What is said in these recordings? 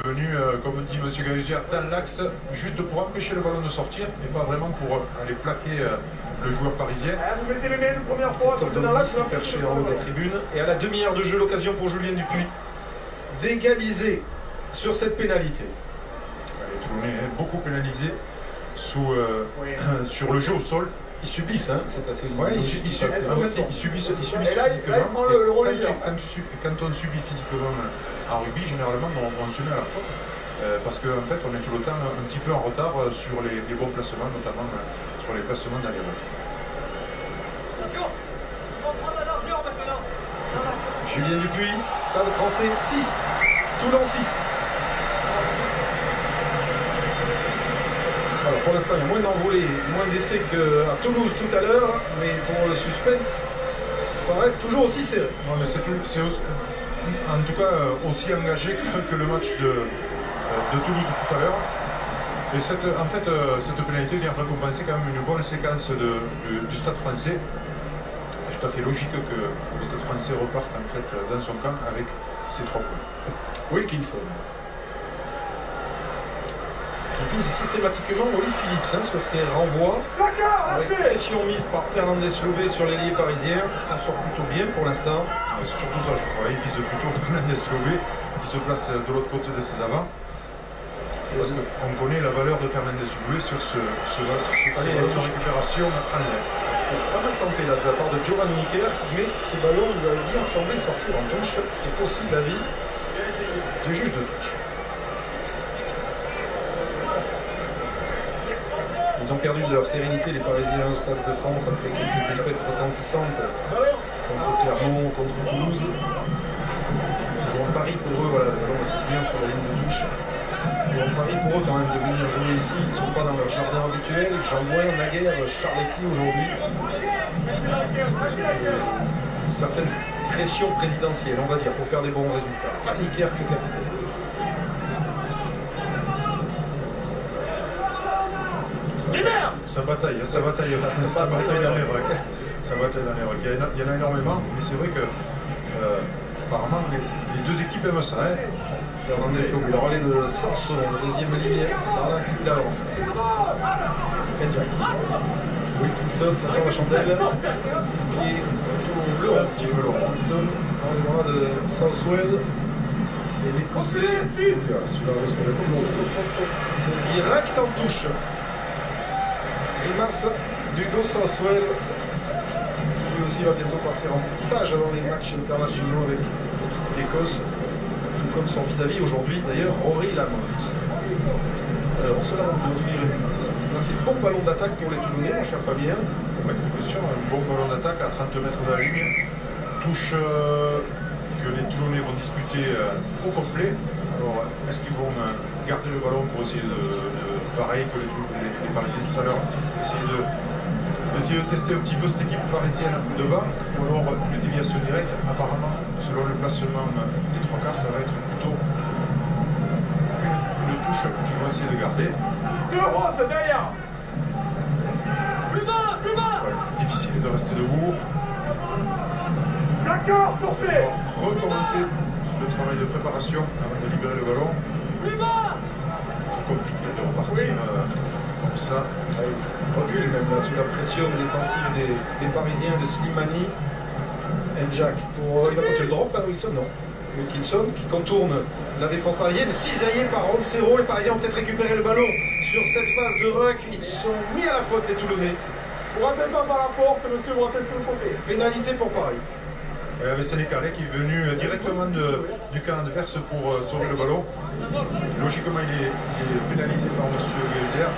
Venu, comme dit M. Galuzière, dans l'axe, juste pour empêcher le ballon de sortir, et pas vraiment pour aller plaquer le joueur parisien. Vous mettez les mains une première fois, Christophe dans l'axe, perché en haut des tribunes. Et à la demi-heure de jeu, l'occasion pour Julien Dupuis d'égaliser sur cette pénalité. Les Toulonnais beaucoup pénalisés sur le jeu au sol. Ils subissent, hein, c'est assez Ouais, ils subissent physiquement. Quand on subit physiquement en rugby, généralement on se met à la faute. Parce qu'en fait, on est tout le temps un petit peu en retard sur les bons placements, notamment sur les placements dans les rues. Julien Dupuis, Stade Français 6, Toulon 6. Alors pour l'instant, il y a moins d'envolées, moins d'essais qu'à Toulouse tout à l'heure, mais pour le suspense, ça reste toujours aussi serré. Non, mais c'est en tout cas aussi engagé que le match de Toulouse tout à l'heure. Et en fait, cette pénalité vient récompenser quand même une bonne séquence du Stade Français. C'est tout à fait logique que le Stade Français reparte en fait dans son camp avec ses 3 points. Wilkinson. Qui vise systématiquement Oli Phillips sur ses renvois. Avec pression mise par Fernandez Lobé sur l'ailier parisien, qui s'en sort plutôt bien pour l'instant. C'est surtout ça, je crois. Il vise plutôt Fernandez Lobé, qui se place de l'autre côté de ses avants. Parce qu'on connaît la valeur de Fernandez Lobé sur cette récupération en l'air. Pas mal tenté là de la part de Giovanni Nicker, mais ce ballon nous avait bien semblé sortir en touche. C'est aussi l'avis du juge de touche. Ils ont perdu de leur sérénité, les Parisiens au Stade de France, après quelques défaites retentissantes contre Clermont, contre Toulouse. C'est toujours un pari pour eux, voilà, le ballon est bien sur la ligne de touche. Toujours un pari pour eux quand même de venir jouer ici. Ils ne sont pas dans leur jardin habituel. Jean-Bouin, Naguère, Charletti aujourd'hui. Une certaine pression présidentielle, on va dire, pour faire des bons résultats. Van Niekerk capitaine. Ça bataille dans les rucks. Ça bataille dans les rucks. Il y en a énormément, mais c'est vrai que apparemment les deux équipes aiment ça. Fernandez Lobé, le relais de Sanson, le deuxième ligne dans l'axe, il avance. Jack. Wilkinson, ça sent la chandelle. Pied bleu, petit peu long. Wilkinson dans les bras de Southwell. Et l'Écossais, celui-là risque de coup aussi. C'est direct en touche. Grimace d'Hugo Southwell, qui lui aussi va bientôt partir en stage avant les matchs internationaux avec l'équipe d'Écosse, tout comme son vis-à-vis aujourd'hui d'ailleurs, Rory Lamont. Alors cela va nous offrir un assez bon ballon d'attaque pour les Toulonnais, mon cher Fabien. Oui, bien sûr, un bon ballon d'attaque à 30 mètres de la ligne. Touche que les Toulonnais vont disputer au complet. Alors, est-ce qu'ils vont garder le ballon pour essayer pareil que les Parisiens tout à l'heure, essayer de tester un petit peu cette équipe parisienne devant, ou alors une déviation directe? Apparemment, selon le placement des 3 quarts, ça va être plutôt une touche qu'ils vont essayer de garder. derrière. Plus bas, plus bas. Ouais, c'est difficile de rester debout. D'accord, sortez. On va recommencer le travail de préparation avant de libérer le ballon. Plus bas. C'est compliqué de repartir comme ça. Recule même là, sous la pression défensive des Parisiens de Slimani. Jack il va continuer le drop là, Wilkinson? Non. Wilkinson qui contourne la défense parisienne, cisaillé par Roncero. Les Parisiens ont peut-être récupéré le ballon sur cette phase de ruck. Ils sont mis à la faute, les Toulonnais. Vous ratez pas par la porte, monsieur, vous ratez sur le côté. Pénalité pour Paris. Il y avait Sénécalais qui est venu directement du camp adverse pour sauver le ballon. Logiquement, il est pénalisé par M. Galuzière.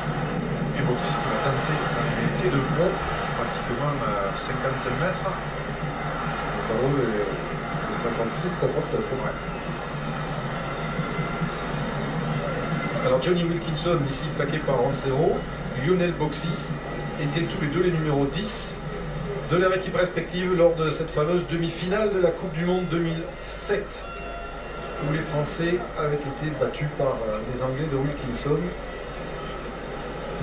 Et boxiste qui va tenter une pénalité de pratiquement 55 mètres. Le ballon est 56, 57. Ouais. Alors Johnny Wilkinson, ici plaqué par Roncero, Lionel Boxis étaient tous les deux les numéros 10 de leur équipe respective lors de cette fameuse demi-finale de la Coupe du Monde 2007, où les Français avaient été battus par les Anglais de Wilkinson.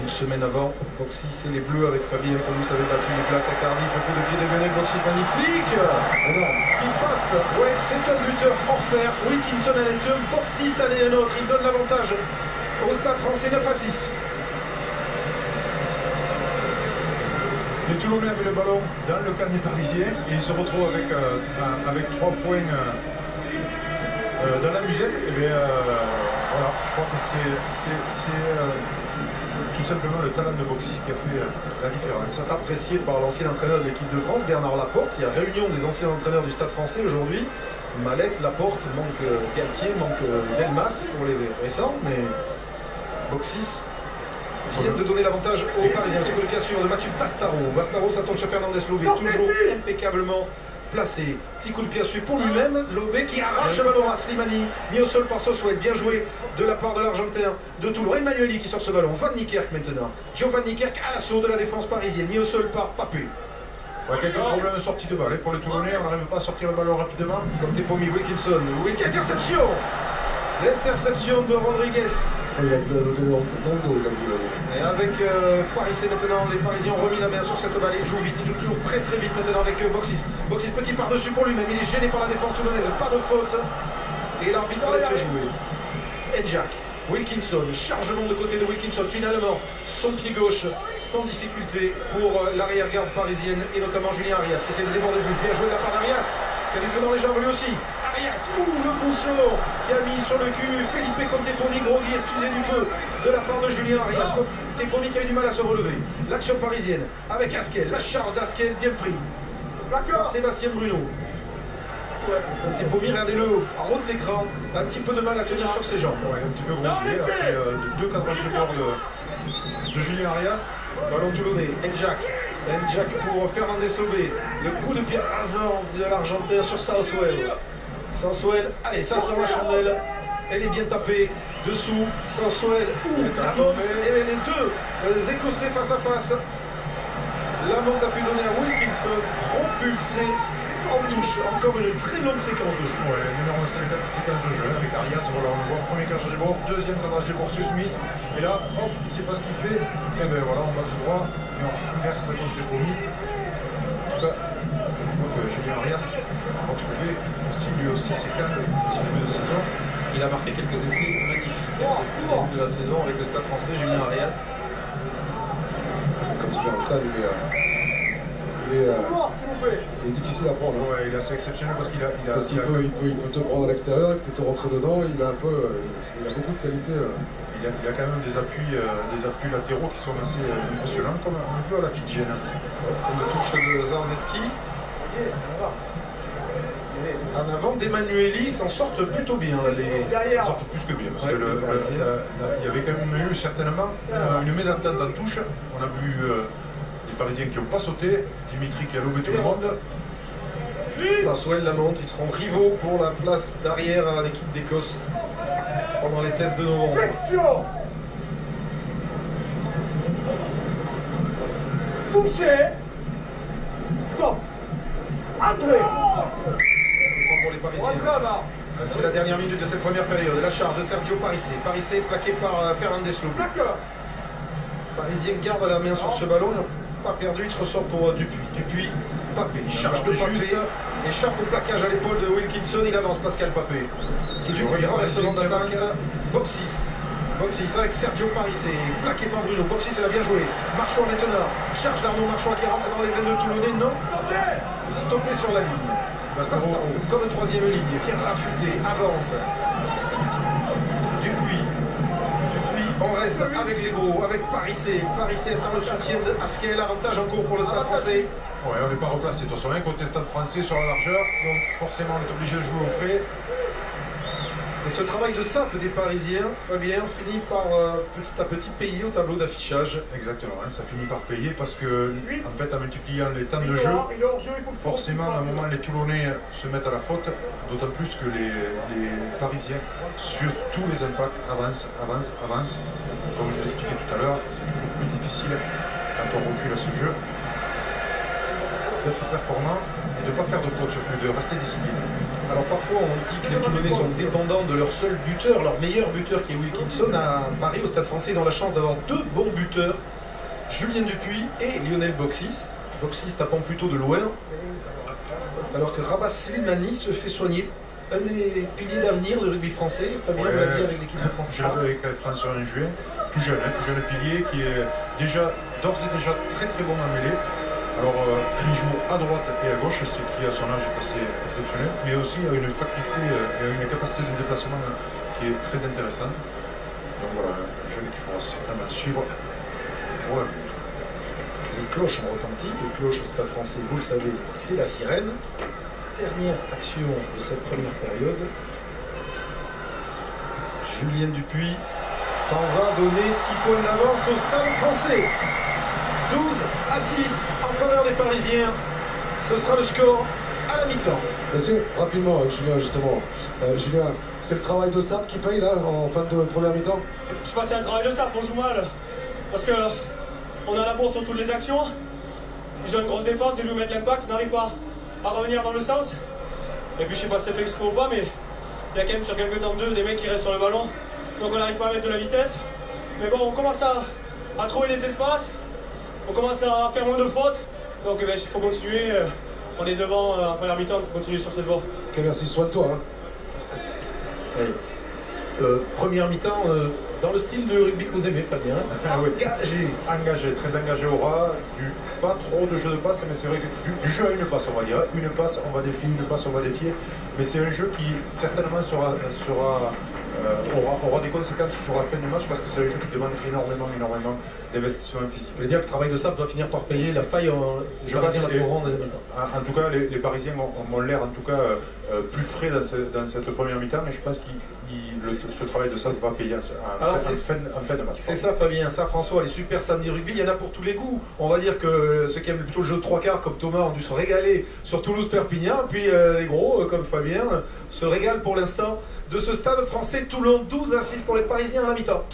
Une semaine avant, Boxy, c'est les Bleus avec Fabien Colus avait battu les Blacks à Cardiff. Le coup de pied de Lionel Boxy, magnifique. Énorme. Il passe. Ouais, c'est un buteur hors pair. Wilkinson en est un. Boxy, ça en est un autre. Il donne l'avantage au Stade Français 9-6. Les Toulonnais avaient le ballon dans le camp des Parisiens et ils se retrouvent avec 3 points dans la musette. Et bien voilà, je crois que c'est tout simplement le talent de Boxy qui a fait la différence. Apprécié par l'ancien entraîneur de l'équipe de France, Bernard Laporte. Il y a réunion des anciens entraîneurs du Stade Français aujourd'hui. Mallette, Laporte, manque Galtier, manque Delmas pour les récents, mais Boxy vient de donner l'avantage aux Parisiens. Sur le pied sûr de Mathieu Bastaro. Bastaro, ça tombe sur Fernandez Lobé, toujours impeccablement placé. Petit coup de pied à suivre pour lui-même. Lobé qui arrache le ballon à Slimani. Mis au sol par Soswell. Bien joué de la part de l'Argentin de Toulon. Emmanueli qui sort ce ballon. Van Niekerk maintenant. Giovanni Niekerk à l'assaut de la défense parisienne. Mis au sol par Papé. Ouais, quelques problèmes de sortie de balle. Pour les Toulonnais, on n'arrive pas à sortir le ballon rapidement. Comme Tepomi Wilkinson. Interception. L'interception de Rodriguez. Il a voulu la noter dans le dos, il a voulu la noter. Et avec Paris maintenant, les Parisiens ont remis la main sur cette balle. Ils jouent vite, ils jouent toujours très vite maintenant avec Boxy. Boxy petit par-dessus pour lui-même, il est gêné par la défense toulonnaise, pas de faute. Et l'arbitre laisse jouer. Enjak, Wilkinson, chargement de côté de Wilkinson. Finalement, son pied gauche sans difficulté pour l'arrière-garde parisienne et notamment Julien Arias qui essaie de déborder le but. Bien joué de la part d'Arias, qui a du feu dans les jambes lui aussi. Arias, le bouchon qui a mis sur le cul Felipe Contepomi, Grogui, excusez du peu, de la part de Julien Arias. Contepomi qui a eu du mal à se relever. L'action parisienne avec Asquel, la charge d'Asquel bien pris par Sébastien Bruno. Contepomi, regardez-le en haut de l'écran, a un petit peu de mal à tenir sur ses jambes. Ouais, un petit peu gonflé après deux cadrages de bord de Julien Arias. Ballon toulonnais, Enjak pour Fernandez Lobé. Le coup de pied rasant de l'Argentin sur Southwell. Southwell, allez, ça sent la chandelle. Elle est bien tapée. Dessous, Southwell, la boxe. Et les deux Écossais face à face. La monte a pu donner à Wilkinson, propulsé en touche. Encore une très longue séquence de jeu. Ouais, numéro 5 séquence de jeu avec Arias. Voilà, on voit premier cadrage de bord, deuxième cadrage de bord sur Smith. Et là, hop, il sait pas ce qu'il fait. Et ben voilà, on passe droit et on renverse contre Tepomi. En tout cas, donc Julien Arias a retrouvé aussi lui aussi ses cannes au début de saison. Il a marqué quelques essais magnifiques au début de la saison avec le Stade Français, Julien Arias. Quand il est en canne, il est difficile à prendre. Ouais, il est assez exceptionnel parce qu'il peut te prendre à l'extérieur, il peut te rentrer dedans, il a beaucoup de qualité. Il a quand même des appuis latéraux qui sont assez impressionnants, comme un peu à la Fidjienne. Comme le touche de Zarzeski. En avant d'Emmanueli, s'en sortent plutôt bien. Ils sortent plus que bien, parce que il y avait quand même eu certainement une mésentente en touche. On a vu les Parisiens qui n'ont pas sauté, Dimitri qui a lobé tout le monde. Southwell la monte, ils seront rivaux pour la place d'arrière à l'équipe d'Écosse pendant les tests de novembre. Touché. Stop. Entrée. Pour les Parisiens. C'est la dernière minute de cette première période. La charge de Sergio Parissé. Parissé plaqué par Fernandez Lobé. Parisien garde la main sur ce ballon. Il n'a pas perdu. Il se ressort pour Dupuis. Dupuis, Papé. Charge de Papé. Échappe au plaquage à l'épaule de Wilkinson. Il avance Pascal Papé. Dupuis, renversement d'attaque. Boxy avec Sergio Parissé. Plaqué par Bruno. Boxy, elle a bien joué. Marchand maintenant. Charge d'Arnaud Marchand qui rentre dans les veines de Toulonnais. Non. Stoppé sur la ligne. Bastaro, comme troisième ligne, vient rafuter, avance. Dupuis, on reste avec les gros, avec Parissé. Parissé attend le soutien d'Asquel, avantage en cours pour le Stade Français. Ouais, on n'est pas replacé. De toute façon, côté Stade Français sur la largeur, donc forcément on est obligé de jouer au fait. Et ce travail de simple des Parisiens, Fabien, finit par petit à petit payer au tableau d'affichage. Exactement, hein, ça finit par payer parce que, en fait, en multipliant les temps de jeu, forcément, à un moment, les Toulonnais se mettent à la faute, d'autant plus que les Parisiens, sur tous les impacts, avancent. Comme je l'expliquais tout à l'heure, c'est toujours plus difficile quand on recule à ce jeu. d'être performant et de ne pas faire de faute surtout, de rester discipliné. Alors parfois on dit que les Toulonnais sont dépendants de leur seul buteur, leur meilleur buteur qui est Wilkinson. À Paris, au Stade Français, ils ont la chance d'avoir deux bons buteurs, Julien Dupuis et Lionel Boxis. Boxis tapant plutôt de loin, alors que Rabat Slimani se fait soigner. Un des piliers d'avenir du rugby français, Fabien, on l'a dit avec l'équipe de France. J'ai vu avec la France en juin, tout jeune pilier qui est d'ores et déjà très bon en mêlée. Alors il joue à droite et à gauche, ce qui à son âge est assez exceptionnel, mais aussi a une faculté, une capacité de déplacement qui est très intéressante. Donc voilà, un jeune qu'il faudra certainement suivre pour l'avenir. Les cloches ont retenti, les cloches au Stade Français, vous le savez, c'est la sirène. Dernière action de cette première période. Julien Dupuis s'en va donner 6 points d'avance au Stade Français. 12-6 en faveur des Parisiens. Ce sera le score à la mi-temps. Monsieur, rapidement, Julien, justement. Julien, c'est le travail de Sap qui paye là en fin de première mi-temps? Je sais pas si c'est un travail de Sap, on joue mal. Parce que on a la bourre sur toutes les actions. Ils ont une grosse défense, ils nous mettent l'impact, on n'arrive pas à revenir dans le sens. Et puis je sais pas si c'est fait exprès ou pas, mais il y a quand même sur quelques temps de des mecs qui restent sur le ballon. Donc on n'arrive pas à mettre de la vitesse. Mais bon, on commence à trouver des espaces. On commence à faire moins de fautes. Donc il faut continuer. On est devant en première mi-temps, il faut continuer sur cette voie. Ok, merci, soin de toi. Hein. Première mi-temps, dans le style de rugby que vous aimez, Fabien. Engagé, très engagé au ras, pas trop de jeu de passe, mais c'est vrai que du jeu à une passe, on va dire. Une passe, on va défier, une passe, on va défier. Mais c'est un jeu qui certainement aura des conséquences sur la fin du match parce que c'est un jeu qui demande énormément d'investissement physique. Vous voulez dire que le travail de Sap doit finir par payer la faille je pense en tout cas, les Parisiens ont l'air en tout cas plus frais dans cette première mi-temps, mais je pense que ce travail de Sap va payer en fin de match. C'est ça, Fabien, ça, François, les super samedi rugby, il y en a pour tous les goûts. On va dire que ceux qui aiment plutôt le jeu de 3/4 comme Thomas ont dû se régaler sur Toulouse-Perpignan, puis les gros comme Fabien se régalent pour l'instant de ce Stade Français Toulon. 12-6 pour les Parisiens à la mi-temps.